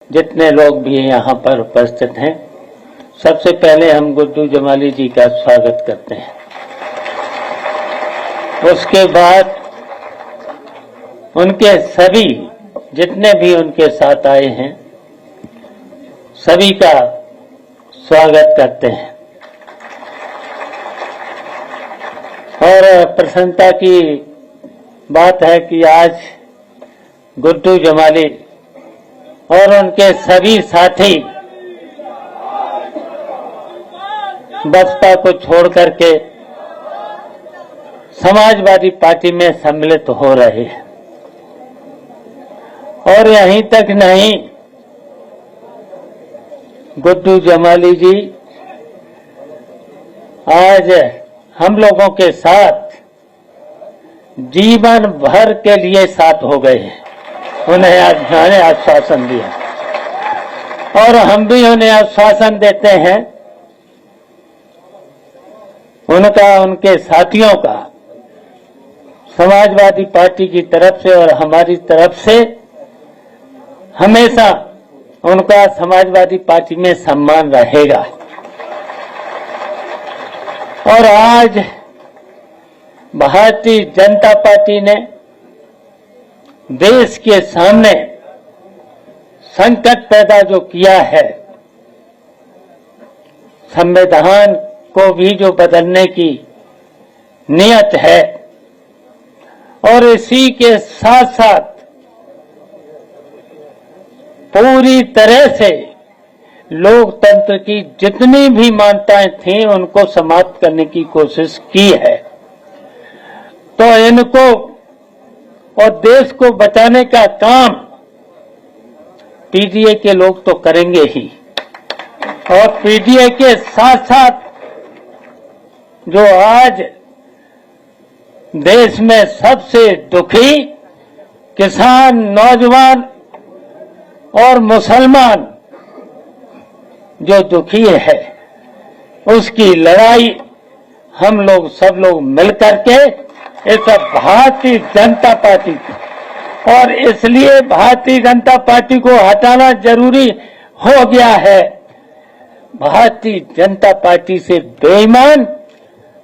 जितने लोग भी यहाँ पर उपस्थित हैं, सबसे पहले हम गुड्डू जमाली जी का स्वागत करते हैं। उसके बाद उनके सभी जितने भी उनके साथ आए हैं, सभी का स्वागत करते हैं। और प्रसन्नता की बात है कि आज गुड्डू जमाली और उनके सभी साथी बसपा को छोड़ करके समाजवादी पार्टी में सम्मिलित हो रहे हैं। और यहीं तक नहीं, गुड्डू जमाली जी आज हम लोगों के साथ जीवन भर के लिए साथ हो गए हैं। उन्हें आश्वासन दिया और हम भी उन्हें आश्वासन देते हैं। उनके साथियों का समाजवादी पार्टी की तरफ से और हमारी तरफ से हमेशा उनका समाजवादी पार्टी में सम्मान रहेगा। और आज भारतीय जनता पार्टी ने देश के सामने संकट पैदा जो किया है, संविधान को भी जो बदलने की नियत है, और इसी के साथ साथ पूरी तरह से लोकतंत्र की जितनी भी मान्यताएं थीं उनको समाप्त करने की कोशिश की है। तो इनको और देश को बचाने का काम पीडीए के लोग तो करेंगे ही, और पीडीए के साथ साथ जो आज देश में सबसे दुखी किसान, नौजवान और मुसलमान जो दुखी है, उसकी लड़ाई हम लोग सब लोग मिलकर के इस भारतीय जनता पार्टी की, और इसलिए भारतीय जनता पार्टी को हटाना जरूरी हो गया है। भारतीय जनता पार्टी से बेईमान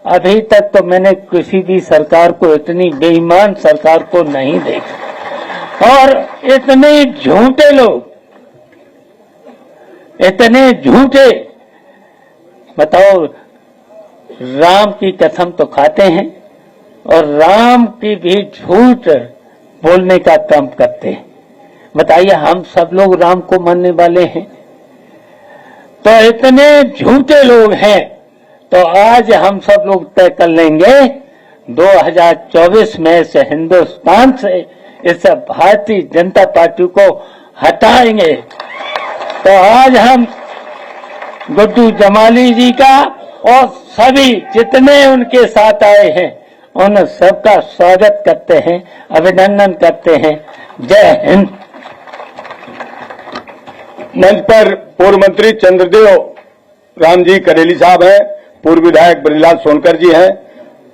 अभी तक तो मैंने किसी भी सरकार को, इतनी बेईमान सरकार को नहीं देखा। और इतने झूठे लोग, इतने झूठे, बताओ, राम की कसम तो खाते हैं और राम की भी झूठ बोलने का काम करते हैं। बताइए, हम सब लोग राम को मानने वाले हैं? तो इतने झूठे लोग हैं। तो आज हम सब लोग तय कर लेंगे 2024 में से हिंदुस्तान से इस भारतीय जनता पार्टी को हटाएंगे। तो आज हम गुड्डू जमाली जी का और सभी जितने उनके साथ आए हैं उन सबका स्वागत करते हैं, अभिनंदन करते हैं। जय हिंद। मंच पर पूर्व मंत्री चंद्रदेव राम जी करेली साहब हैं, पूर्व विधायक ब्रजलाल सोनकर जी हैं,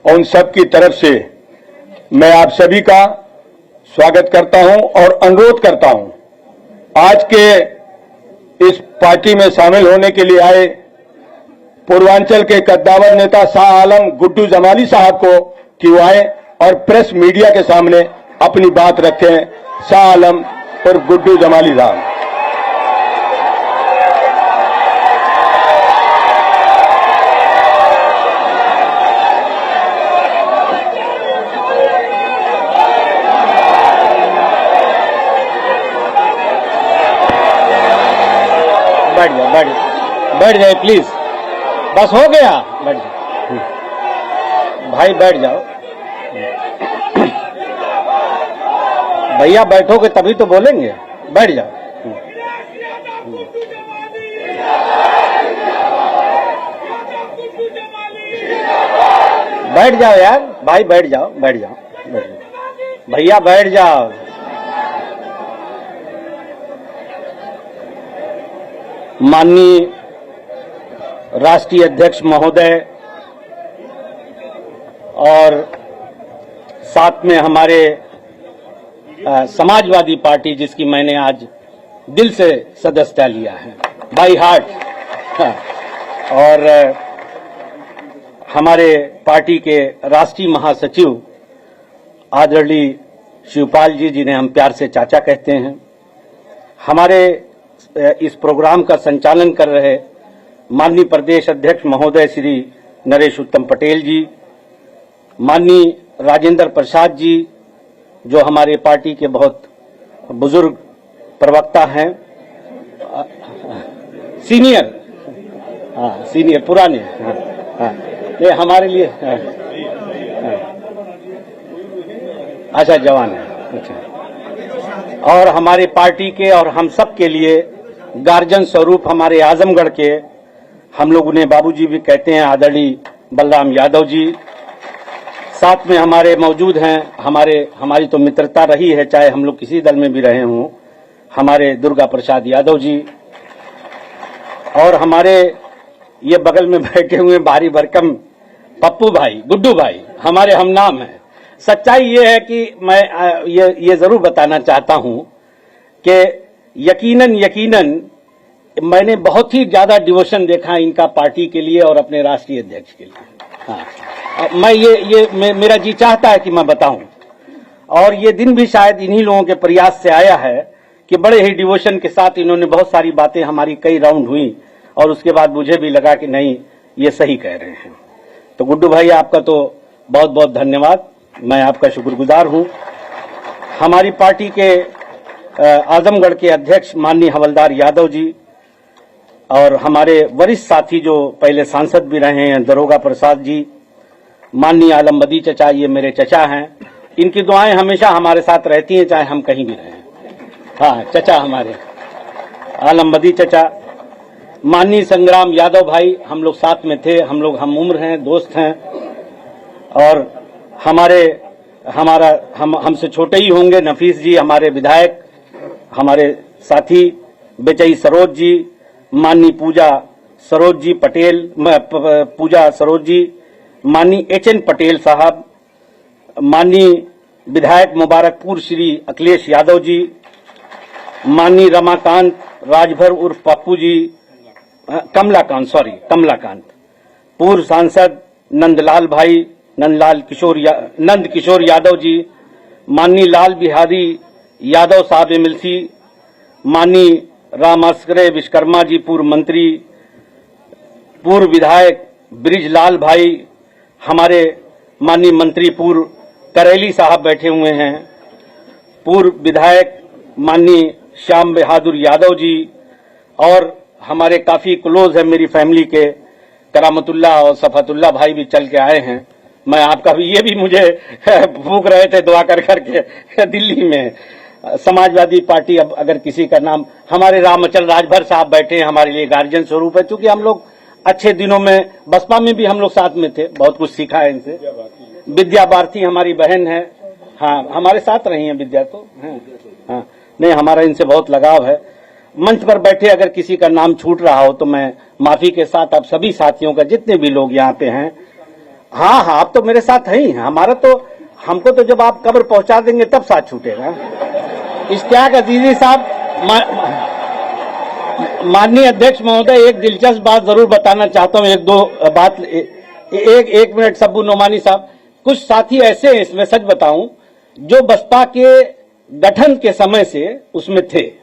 और उन सब की तरफ से मैं आप सभी का स्वागत करता हूं और अनुरोध करता हूं, आज के इस पार्टी में शामिल होने के लिए आए पूर्वांचल के कद्दावर नेता शाह आलम गुड्डू जमाली साहब को कि वो आए और प्रेस मीडिया के सामने अपनी बात रखें। शाह आलम और गुड्डू जमाली साहब। बैठ जाए प्लीज, बस हो गया, बैठ जाओ भाई, बैठ जाओ भैया, बैठोगे तभी तो बोलेंगे, बैठ जाओ। बैठ जाओ यार भाई, बैठ जाओ, बैठ जाओ, बैठ जाओ भैया, बैठ जाओ। माननीय राष्ट्रीय अध्यक्ष महोदय और साथ में हमारे समाजवादी पार्टी, जिसकी मैंने आज दिल से सदस्यता लिया है, बाई हार्ट। और हमारे पार्टी के राष्ट्रीय महासचिव आदरणीय शिवपाल जी, जिन्हें हम प्यार से चाचा कहते हैं, हमारे इस प्रोग्राम का संचालन कर रहे माननीय प्रदेश अध्यक्ष महोदय श्री नरेश उत्तम पटेल जी, माननीय राजेंद्र प्रसाद जी जो हमारे पार्टी के बहुत बुजुर्ग प्रवक्ता हैं, सीनियर पुराने, ये हमारे लिए अच्छा जवान है, अच्छा, और हमारी पार्टी के और हम सब के लिए गार्जियन स्वरूप हमारे आजमगढ़ के, हम लोग उन्हें बाबूजी भी कहते हैं, आदरणीय बलराम यादव जी साथ में हमारे मौजूद हैं। हमारी तो मित्रता रही है, चाहे हम लोग किसी दल में भी रहे हों, हमारे दुर्गा प्रसाद यादव जी, और हमारे ये बगल में बैठे हुए भारी भरकम पप्पू भाई, गुड्डू भाई, हमारे हम नाम हैं। सच्चाई ये है कि मैं ये जरूर बताना चाहता हूं कि यकीनन मैंने बहुत ही ज्यादा डिवोशन देखा इनका पार्टी के लिए और अपने राष्ट्रीय अध्यक्ष के लिए। हाँ, मैं मेरा जी चाहता है कि मैं बताऊं, और ये दिन भी शायद इन्हीं लोगों के प्रयास से आया है कि बड़े ही डिवोशन के साथ इन्होंने बहुत सारी बातें, हमारी कई राउंड हुई और उसके बाद मुझे भी लगा कि नहीं ये सही कह रहे हैं। तो गुड्डू भाई आपका तो बहुत बहुत धन्यवाद, मैं आपका शुक्रगुजार हूं। हमारी पार्टी के आजमगढ़ के अध्यक्ष माननीय हवलदार यादव जी और हमारे वरिष्ठ साथी जो पहले सांसद भी रहे हैं, दरोगा प्रसाद जी, माननीय आलमबदी चचा, ये मेरे चचा हैं, इनकी दुआएं हमेशा हमारे साथ रहती हैं चाहे हम कहीं भी रहें। हाँ, चचा हमारे आलमबदी चचा, माननीय संग्राम यादव भाई, हम लोग साथ में थे, हम लोग हम उम्र हैं, दोस्त हैं, और हमसे छोटे ही होंगे नफीस जी, हमारे विधायक, हमारे साथी बेचई सरोज जी, माननीय पूजा सरोज जी पटेल, पूजा सरोज जी, माननीय एचएन पटेल साहब, माननीय विधायक मुबारकपुर श्री अखिलेश यादव जी, माननीय रमाकांत राजभर उर्फ पप्पू जी, कमलाकांत, पूर्व सांसद नंद किशोर यादव जी, माननीय लाल बिहारी यादव साहब एमएलसी, माननीय रामास्करे विश्वकर्मा जी, पूर्व मंत्री, पूर्व विधायक ब्रिजलाल भाई, हमारे माननीय मंत्री पूर्व करेली साहब बैठे हुए हैं, पूर्व विधायक माननीय श्याम बहादुर यादव जी, और हमारे काफी क्लोज है मेरी फैमिली के करामतुल्ला और सफातुल्ला भाई भी चल के आए हैं। मैं आपका भी, ये भी मुझे भूख रहे थे दुआ कर करके दिल्ली में। समाजवादी पार्टी, अब अगर किसी का नाम, हमारे रामचल राजभर साहब बैठे हैं, हमारे लिए गार्जियन स्वरूप है, क्योंकि हम लोग अच्छे दिनों में बसपा में भी हम लोग साथ में थे, बहुत कुछ सीखा है इनसे। विद्या भारती हमारी बहन है, हाँ हमारे साथ रही है विद्या, तो हाँ नहीं, हमारा इनसे बहुत लगाव है। मंच पर बैठे अगर किसी का नाम छूट रहा हो तो मैं माफी के साथ आप सभी साथियों का, जितने भी लोग यहाँ पे हैं, हाँ आप तो मेरे साथ ही हैं, हमको तो जब आप कब्र पहुंचा देंगे तब साथ छूटेगा। इश्तियाक अजीजी साहब, माननीय अध्यक्ष महोदय, एक दिलचस्प बात जरूर बताना चाहता हूं, एक दो बात, एक मिनट सब्बू नोमानी साहब, कुछ साथी ऐसे हैं, इसमें सच बताऊं, जो बसपा के गठन के समय से उसमें थे।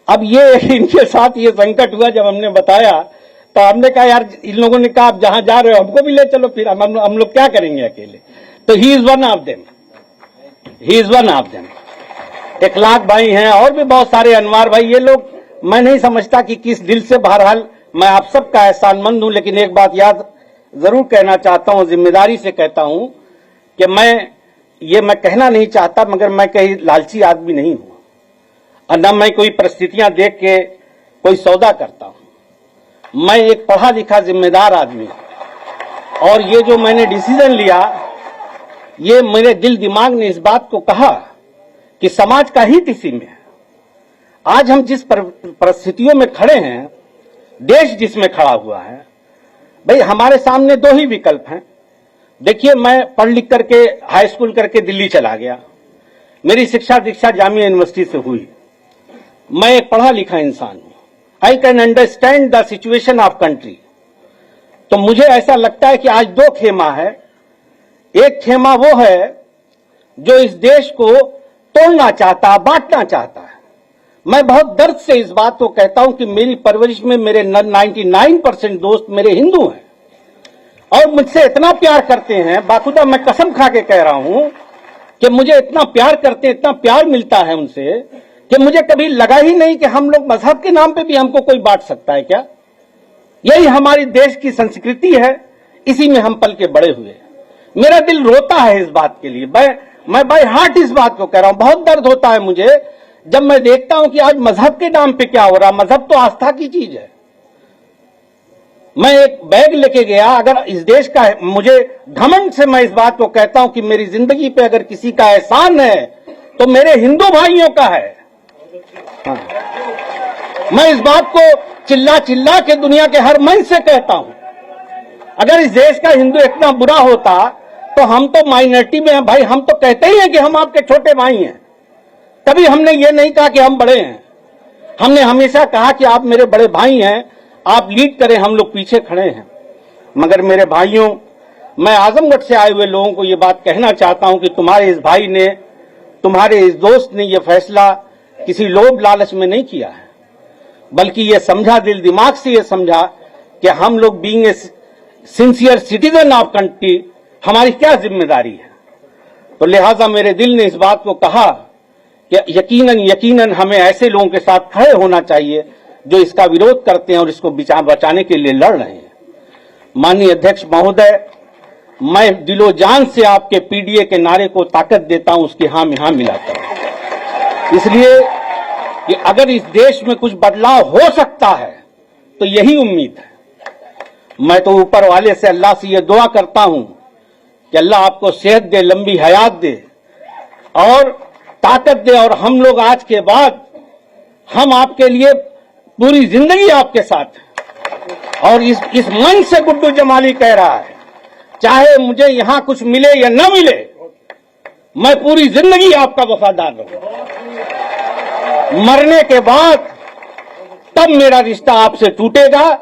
अब ये इनके साथ ये संकट हुआ, जब हमने बताया तो हमने कहा यार, इन लोगों ने कहा आप जहां जा रहे हो हमको भी ले चलो, फिर हम लोग क्या करेंगे अकेले। तो he is one of them, Ikhlaq भाई हैं, और भी बहुत सारे, अनवार भाई, ये लोग, मैं नहीं समझता कि किस दिल से, बहरहाल मैं आप सबका एहसानमंद हूं, लेकिन एक बात याद जरूर कहना चाहता हूं, जिम्मेदारी से कहता हूं कि मैं कहना नहीं चाहता, मगर मैं कहीं लालची आदमी नहीं हूं, और न मैं कोई परिस्थितियां देख के कोई सौदा करता हूं। मैं एक पढ़ा लिखा जिम्मेदार आदमी हूं, और ये जो मैंने डिसीजन लिया, ये मेरे दिल दिमाग ने इस बात को कहा कि समाज का हित इसी में है। आज हम जिस परिस्थितियों में खड़े हैं, देश जिसमें खड़ा हुआ है, भाई हमारे सामने दो ही विकल्प हैं। देखिए, मैं पढ़ लिख करके हाई स्कूल करके दिल्ली चला गया, मेरी शिक्षा दीक्षा जामिया यूनिवर्सिटी से हुई, मैं एक पढ़ा लिखा इंसान हूं, I can understand the situation of country. तो मुझे ऐसा लगता है कि आज दो खेमा है। एक खेमा वो है जो इस देश को तोड़ना चाहता, बांटना चाहता है। मैं बहुत दर्द से इस बात को कहता हूं कि मेरी परवरिश में मेरे 99% दोस्त मेरे हिंदू हैं और मुझसे इतना प्यार करते हैं, बाखुदा मैं कसम खा के कह रहा हूं कि मुझे इतना प्यार करते हैं, इतना प्यार मिलता है उनसे कि मुझे कभी लगा ही नहीं कि हम लोग मजहब के नाम पे भी हमको कोई बांट सकता है क्या। यही हमारी देश की संस्कृति है, इसी में हम पल के बड़े हुए। मेरा दिल रोता है इस बात के लिए, मैं बाय हार्ट इस बात को कह रहा हूं। बहुत दर्द होता है मुझे जब मैं देखता हूं कि आज मजहब के नाम पे क्या हो रहा। मजहब तो आस्था की चीज है। मैं एक बैग लेके गया, अगर इस देश का है, मुझे घमंड से मैं इस बात को कहता हूं कि मेरी जिंदगी पे अगर किसी का एहसान है तो मेरे हिंदू भाइयों का है। हाँ। मैं इस बात को चिल्ला चिल्ला के दुनिया के हर मन से कहता हूं। अगर इस देश का हिंदू इतना बुरा होता तो हम तो माइनॉरिटी में हैं भाई। हम तो कहते ही हैं कि हम आपके छोटे भाई हैं, कभी हमने ये नहीं कहा कि हम बड़े हैं। हमने हमेशा कहा कि आप मेरे बड़े भाई हैं, आप लीड करें, हम लोग पीछे खड़े हैं। मगर मेरे भाइयों, मैं आजमगढ़ से आए हुए लोगों को ये बात कहना चाहता हूं कि तुम्हारे इस भाई ने, तुम्हारे इस दोस्त ने ये फैसला किसी लोभ लालच में नहीं किया है, बल्कि ये समझा, दिल दिमाग से ये समझा कि हम लोग being a sincere citizen of country, हमारी क्या जिम्मेदारी है। तो लिहाजा मेरे दिल ने इस बात को कहा कि यकीनन हमें ऐसे लोगों के साथ खड़े होना चाहिए जो इसका विरोध करते हैं और इसको बचाने के लिए लड़ रहे हैं। माननीय अध्यक्ष महोदय, मैं दिलो जान से आपके पीडीए के नारे को ताकत देता हूं, उसकी हां में हां मिलाता हूं। इसलिए कि अगर इस देश में कुछ बदलाव हो सकता है तो यही उम्मीद है। मैं तो ऊपर वाले से, अल्लाह से ये दुआ करता हूं कि अल्लाह आपको सेहत दे, लंबी हयात दे और ताकत दे, और हम लोग आज के बाद हम आपके लिए पूरी जिंदगी आपके साथ। और इस मन से गुड्डू जमाली कह रहा है, चाहे मुझे यहां कुछ मिले या न मिले, मैं पूरी जिंदगी आपका वफादार रहूंगा। मरने के बाद तब मेरा रिश्ता आपसे टूटेगा।